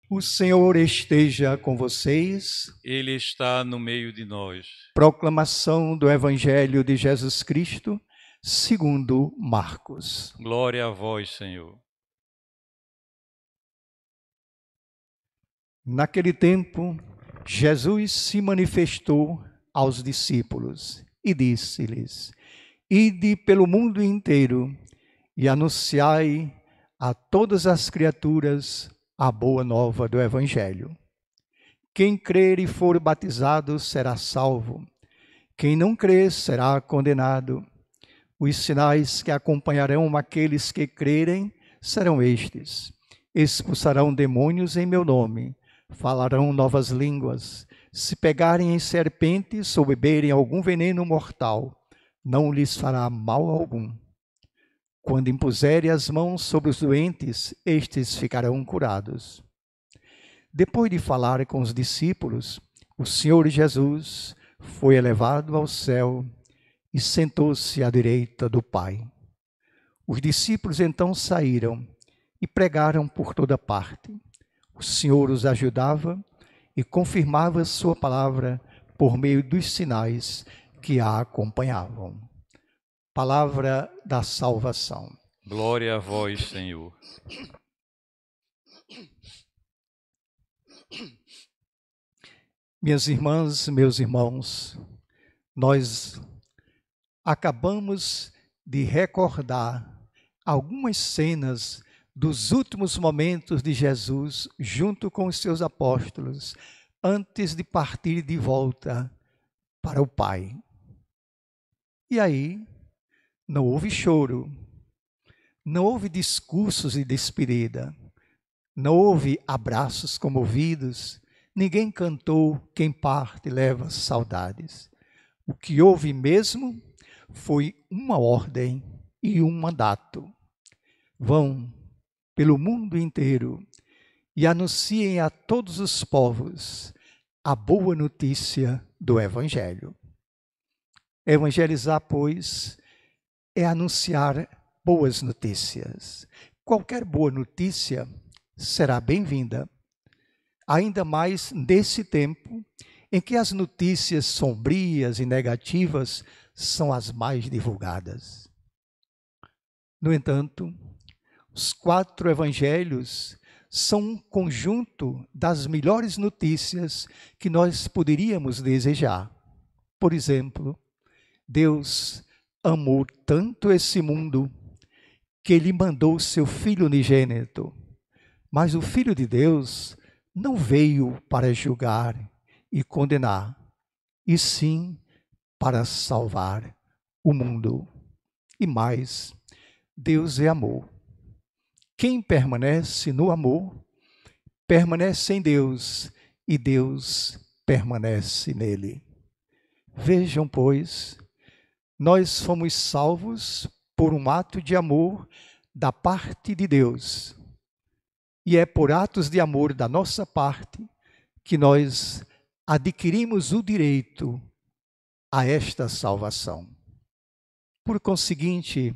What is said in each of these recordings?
O Senhor esteja com vocês. Ele está no meio de nós. Proclamação do Evangelho de Jesus Cristo, segundo Marcos. Glória a vós, Senhor. Naquele tempo, Jesus se manifestou aos discípulos e disse-lhes: Ide pelo mundo inteiro e anunciai a todas as criaturas a boa nova do Evangelho. Quem crer e for batizado será salvo. Quem não crer será condenado. Os sinais que acompanharão aqueles que crerem serão estes: expulsarão demônios em meu nome, falarão novas línguas, se pegarem em serpentes ou beberem algum veneno mortal, não lhes fará mal algum. Quando impuserem as mãos sobre os doentes, estes ficarão curados. Depois de falar com os discípulos, o Senhor Jesus foi elevado ao céu e sentou-se à direita do Pai. Os discípulos então saíram e pregaram por toda parte. O Senhor os ajudava e confirmava sua palavra por meio dos sinais que a acompanhavam. Palavra da salvação. Glória a vós, Senhor. Minhas irmãs, meus irmãos, nós acabamos de recordar algumas cenas dos últimos momentos de Jesus junto com os seus apóstolos, antes de partir de volta para o Pai. E aí, não houve choro, não houve discursos de despedida, não houve abraços comovidos, ninguém cantou "Quem parte leva saudades". O que houve mesmo foi uma ordem e um mandato. Vão pelo mundo inteiro e anunciem a todos os povos a boa notícia do Evangelho. Evangelizar, pois, é anunciar boas notícias. Qualquer boa notícia será bem-vinda, ainda mais nesse tempo em que as notícias sombrias e negativas são as mais divulgadas. No entanto, os 4 evangelhos são um conjunto das melhores notícias que nós poderíamos desejar. Por exemplo, Deus amou tanto esse mundo que Ele mandou seu Filho unigênito. Mas o Filho de Deus não veio para julgar e condenar, e sim para salvar o mundo. E mais, Deus é amor. Quem permanece no amor, permanece em Deus, e Deus permanece nele. Vejam, pois, nós fomos salvos por um ato de amor da parte de Deus. E é por atos de amor da nossa parte que nós adquirimos o direito a esta salvação. Por conseguinte,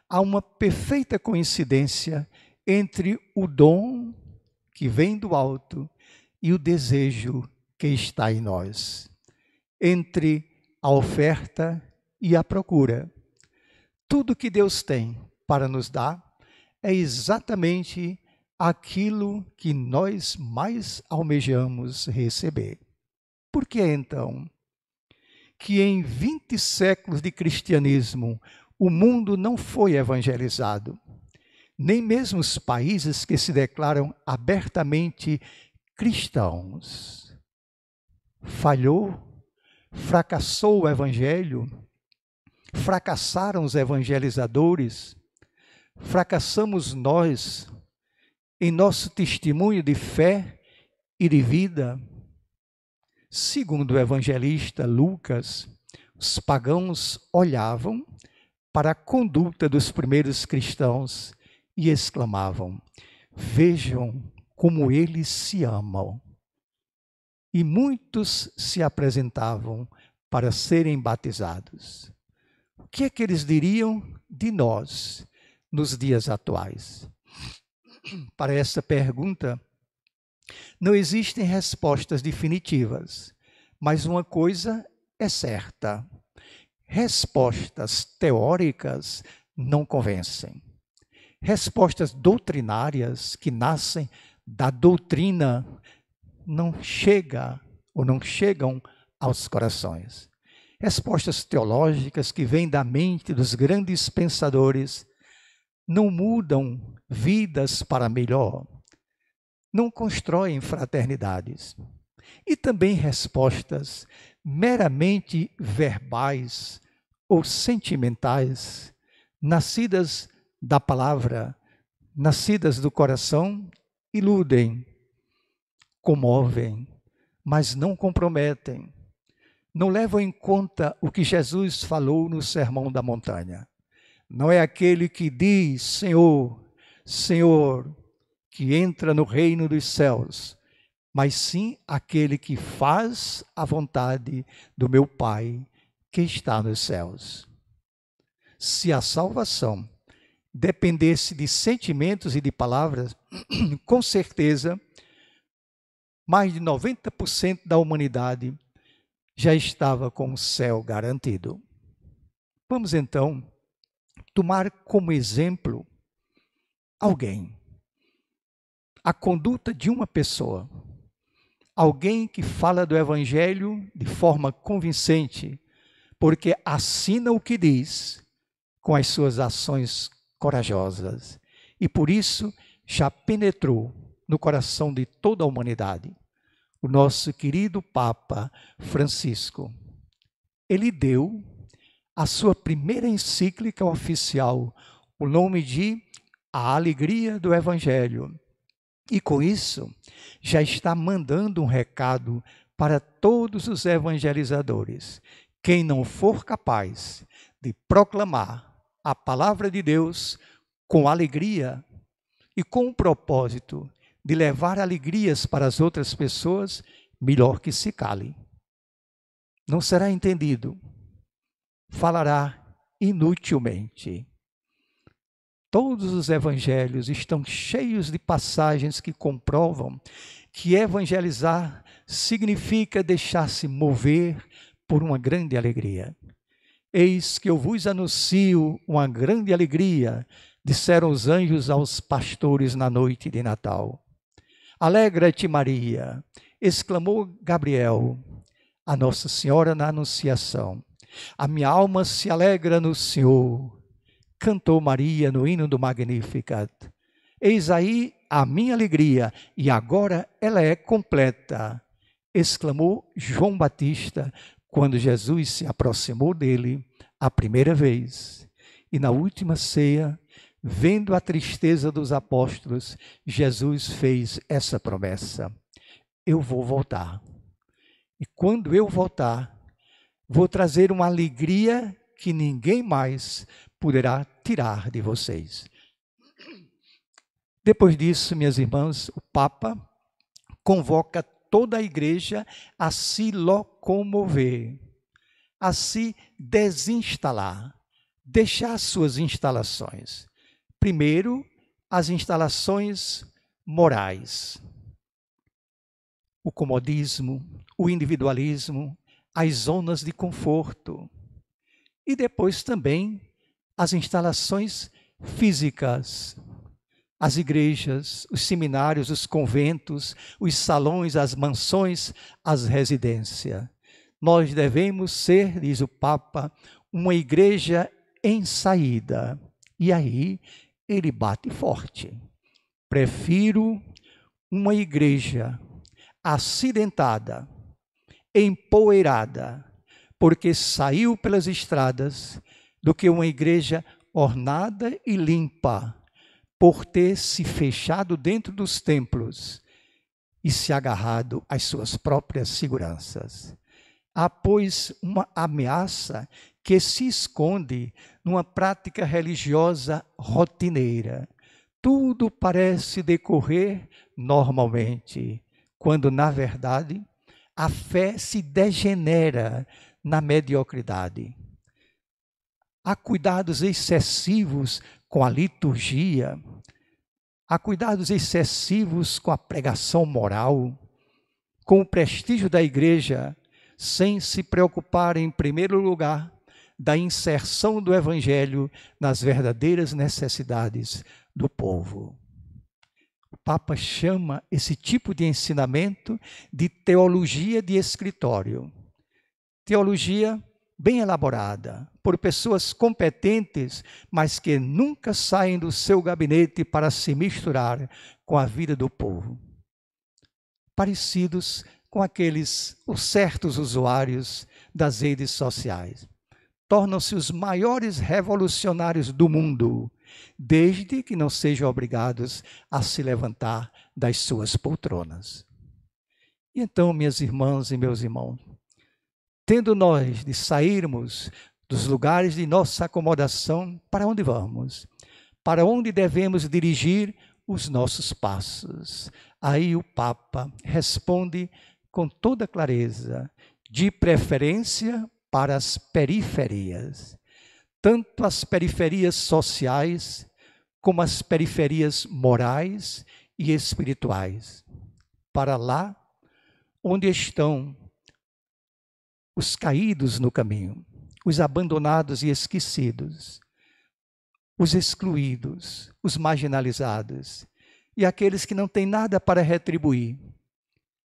há uma perfeita coincidência entre o dom que vem do alto e o desejo que está em nós, entre a oferta e a procura. Tudo que Deus tem para nos dar é exatamente aquilo que nós mais almejamos receber. Por que então que em 20 séculos de cristianismo o mundo não foi evangelizado? Nem mesmo os países que se declaram abertamente cristãos. Falhou, fracassou o evangelho, fracassaram os evangelizadores, fracassamos nós em nosso testemunho de fé e de vida. Segundo o evangelista Lucas, os pagãos olhavam para a conduta dos primeiros cristãos e exclamavam: vejam como eles se amam. E muitos se apresentavam para serem batizados. O que é que eles diriam de nós nos dias atuais? Para essa pergunta, Não existem respostas definitivas, mas uma coisa é certa: respostas teóricas não convencem. Respostas doutrinárias que nascem da doutrina não chegam aos corações. Respostas teológicas que vêm da mente dos grandes pensadores não mudam vidas para melhor, não constroem fraternidades. E também respostas meramente verbais ou sentimentais, nascidas da palavra, nascidas do coração, iludem, comovem, mas não comprometem. Não levam em conta o que Jesus falou no Sermão da Montanha. Não é aquele que diz, Senhor, Senhor, que entra no reino dos céus, mas sim aquele que faz a vontade do meu Pai que está nos céus. Se a salvação dependesse de sentimentos e de palavras, com certeza, mais de 90% da humanidade já estava com o céu garantido. Vamos então tomar como exemplo alguém, a conduta de uma pessoa, alguém que fala do Evangelho de forma convincente, porque assina o que diz com as suas ações corajosas e por isso já penetrou no coração de toda a humanidade. O nosso querido Papa Francisco, ele deu a sua primeira encíclica oficial, o nome de A Alegria do Evangelho. E com isso, já está mandando um recado para todos os evangelizadores. Quem não for capaz de proclamar a palavra de Deus com alegria e com o propósito de levar alegrias para as outras pessoas, melhor que se cale. Não será entendido, falará inutilmente. Todos os evangelhos estão cheios de passagens que comprovam que evangelizar significa deixar-se mover por uma grande alegria. Eis que eu vos anuncio uma grande alegria, disseram os anjos aos pastores na noite de Natal. Alegra-te, Maria, exclamou Gabriel, a Nossa Senhora na Anunciação. A minha alma se alegra no Senhor, cantou Maria no hino do Magnificat. Eis aí a minha alegria, e agora ela é completa, exclamou João Batista, quando Jesus se aproximou dele a primeira vez. E na última ceia, vendo a tristeza dos apóstolos, Jesus fez essa promessa: eu vou voltar. E quando eu voltar, vou trazer uma alegria que ninguém mais poderá tirar de vocês. Depois disso, minhas irmãs, o Papa convoca toda a igreja a se locomover, a se desinstalar, deixar suas instalações. Primeiro, as instalações morais, o comodismo, o individualismo, as zonas de conforto. E depois também as instalações físicas, as igrejas, os seminários, os conventos, os salões, as mansões, as residências. Nós devemos ser, diz o Papa, uma igreja em saída. E aí ele bate forte. Prefiro uma igreja acidentada, empoeirada, porque saiu pelas estradas, do que uma igreja ornada e limpa, por ter se fechado dentro dos templos e se agarrado às suas próprias seguranças. Há, pois, uma ameaça que se esconde numa prática religiosa rotineira. Tudo parece decorrer normalmente, quando, na verdade, a fé se degenera na mediocridade. Há cuidados excessivos com a liturgia, há cuidados excessivos com a pregação moral, com o prestígio da igreja, sem se preocupar, em primeiro lugar, da inserção do evangelho nas verdadeiras necessidades do povo. O Papa chama esse tipo de ensinamento de teologia de escritório. Teologia bem elaborada, por pessoas competentes, mas que nunca saem do seu gabinete para se misturar com a vida do povo. Parecidos com os certos usuários das redes sociais. Tornam-se os maiores revolucionários do mundo, desde que não sejam obrigados a se levantar das suas poltronas. E então, minhas irmãs e meus irmãos, tendo nós de sairmos dos lugares de nossa acomodação, para onde vamos? Para onde devemos dirigir os nossos passos? Aí o Papa responde com toda clareza, de preferência para as periferias, tanto as periferias sociais como as periferias morais e espirituais, para lá onde estão os caídos no caminho, os abandonados e esquecidos, os excluídos, os marginalizados e aqueles que não têm nada para retribuir,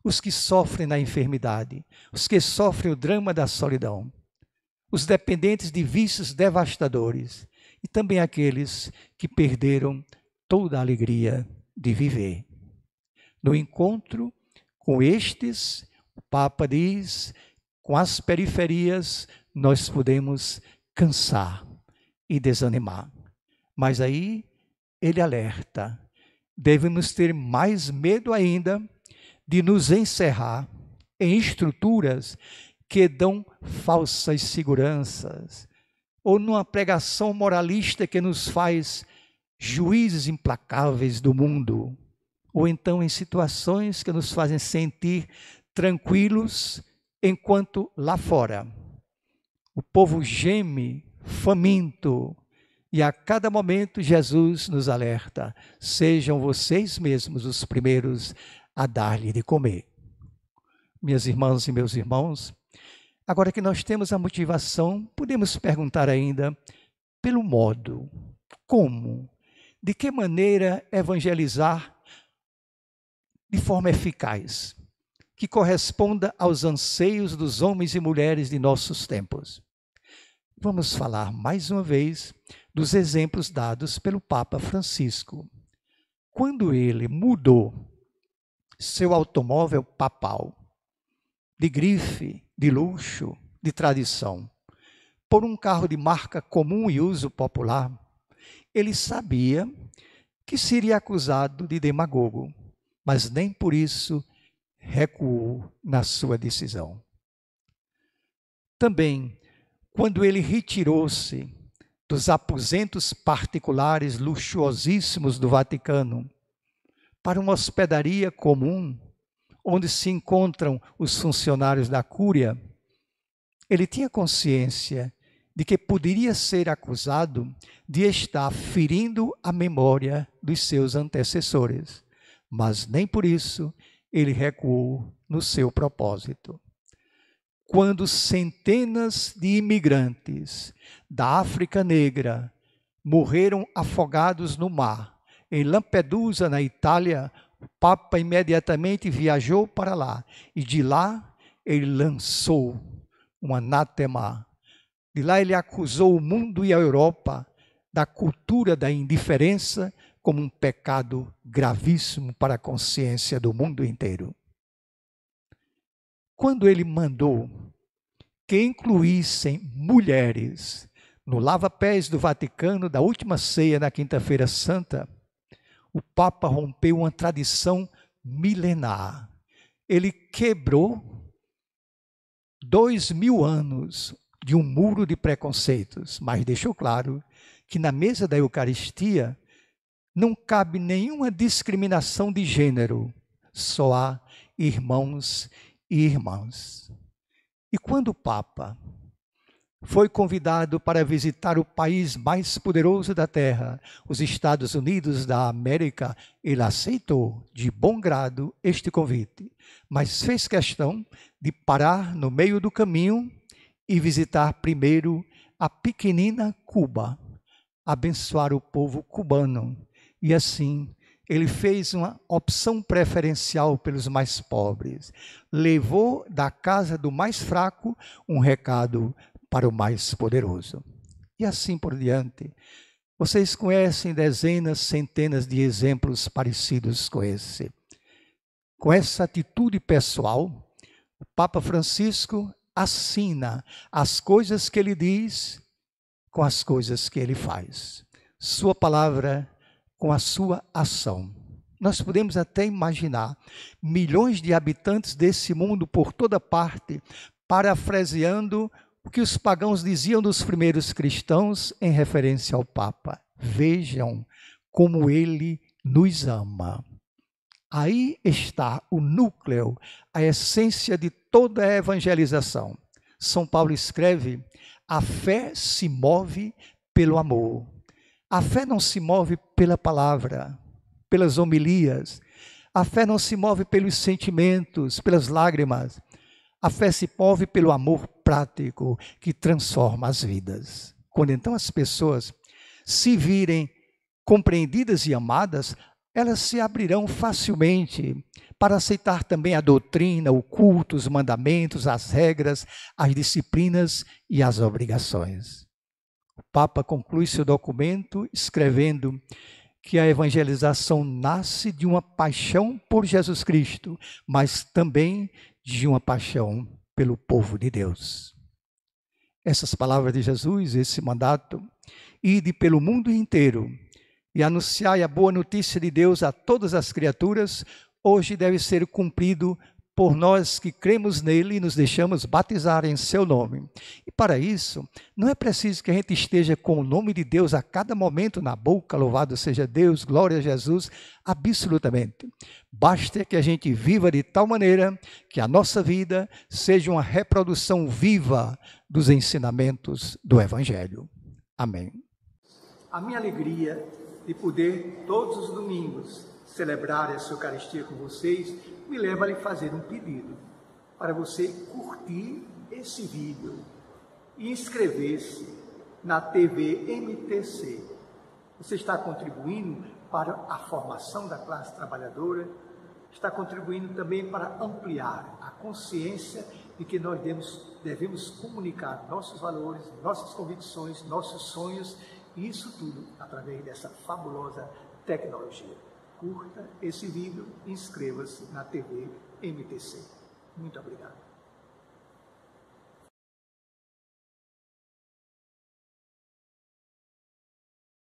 os que sofrem na enfermidade, os que sofrem o drama da solidão, os dependentes de vícios devastadores e também aqueles que perderam toda a alegria de viver. No encontro com estes, o Papa diz, com as periferias, nós podemos cansar e desanimar. Mas aí ele alerta, devemos ter mais medo ainda de nos encerrar em estruturas que dão falsas seguranças, ou numa pregação moralista que nos faz juízes implacáveis do mundo, ou então em situações que nos fazem sentir tranquilos, enquanto lá fora o povo geme, faminto, e a cada momento Jesus nos alerta, sejam vocês mesmos os primeiros a dar-lhe de comer. Minhas irmãs e meus irmãos, agora que nós temos a motivação, podemos perguntar ainda pelo modo, como, de que maneira evangelizar de forma eficaz, que corresponda aos anseios dos homens e mulheres de nossos tempos. Vamos falar mais uma vez dos exemplos dados pelo Papa Francisco. Quando ele mudou seu automóvel papal, de grife, de luxo, de tradição, por um carro de marca comum e uso popular, ele sabia que seria acusado de demagogo, mas nem por isso recuou na sua decisão. Também, quando ele retirou-se dos aposentos particulares luxuosíssimos do Vaticano para uma hospedaria comum, onde se encontram os funcionários da Cúria, ele tinha consciência de que poderia ser acusado de estar ferindo a memória dos seus antecessores, mas nem por isso ele recuou no seu propósito. Quando centenas de imigrantes da África Negra morreram afogados no mar, em Lampedusa, na Itália, o Papa imediatamente viajou para lá e de lá ele lançou um anátema. De lá ele acusou o mundo e a Europa da cultura da indiferença como um pecado gravíssimo para a consciência do mundo inteiro. Quando ele mandou que incluíssem mulheres no lava-pés do Vaticano da última ceia na Quinta-feira Santa, o Papa rompeu uma tradição milenar. Ele quebrou 2000 anos de um muro de preconceitos, mas deixou claro que na mesa da Eucaristia não cabe nenhuma discriminação de gênero, só há irmãos e irmãs. E quando o Papa foi convidado para visitar o país mais poderoso da Terra, os Estados Unidos da América. Ele aceitou de bom grado este convite, mas fez questão de parar no meio do caminho e visitar primeiro a pequenina Cuba, abençoar o povo cubano. E assim, ele fez uma opção preferencial pelos mais pobres. Levou da casa do mais fraco um recado para o mais poderoso. E assim por diante. Vocês conhecem dezenas, centenas de exemplos parecidos com esse. Com essa atitude pessoal, o Papa Francisco assina as coisas que ele diz com as coisas que ele faz. Sua palavra com a sua ação. Nós podemos até imaginar milhões de habitantes desse mundo por toda parte, parafraseando o que os pagãos diziam dos primeiros cristãos em referência ao Papa. Vejam como ele nos ama. Aí está o núcleo, a essência de toda a evangelização. São Paulo escreve: a fé se move pelo amor. A fé não se move pela palavra, pelas homilias. A fé não se move pelos sentimentos, pelas lágrimas. A fé se move pelo amor prático que transforma as vidas. Quando então as pessoas se virem compreendidas e amadas, elas se abrirão facilmente para aceitar também a doutrina, o culto, os mandamentos, as regras, as disciplinas e as obrigações. O Papa conclui seu documento escrevendo que a evangelização nasce de uma paixão por Jesus Cristo, mas também de uma paixão pelo povo de Deus. Essas palavras de Jesus, esse mandato, ide pelo mundo inteiro e anunciai a boa notícia de Deus a todas as criaturas, hoje deve ser cumprido por nós que cremos nele e nos deixamos batizar em seu nome. E para isso, não é preciso que a gente esteja com o nome de Deus a cada momento na boca, louvado seja Deus, glória a Jesus, absolutamente. Basta que a gente viva de tal maneira que a nossa vida seja uma reprodução viva dos ensinamentos do Evangelho. Amém. A minha alegria de poder, todos os domingos, celebrar essa Eucaristia com vocês, me leva a lhe fazer um pedido, para você curtir esse vídeo e inscrever-se na TV MTC. Você está contribuindo para a formação da classe trabalhadora, está contribuindo também para ampliar a consciência de que nós devemos comunicar nossos valores, nossas convicções, nossos sonhos, e isso tudo através dessa fabulosa tecnologia. Curta esse vídeo e inscreva-se na TV MTC. Muito obrigado.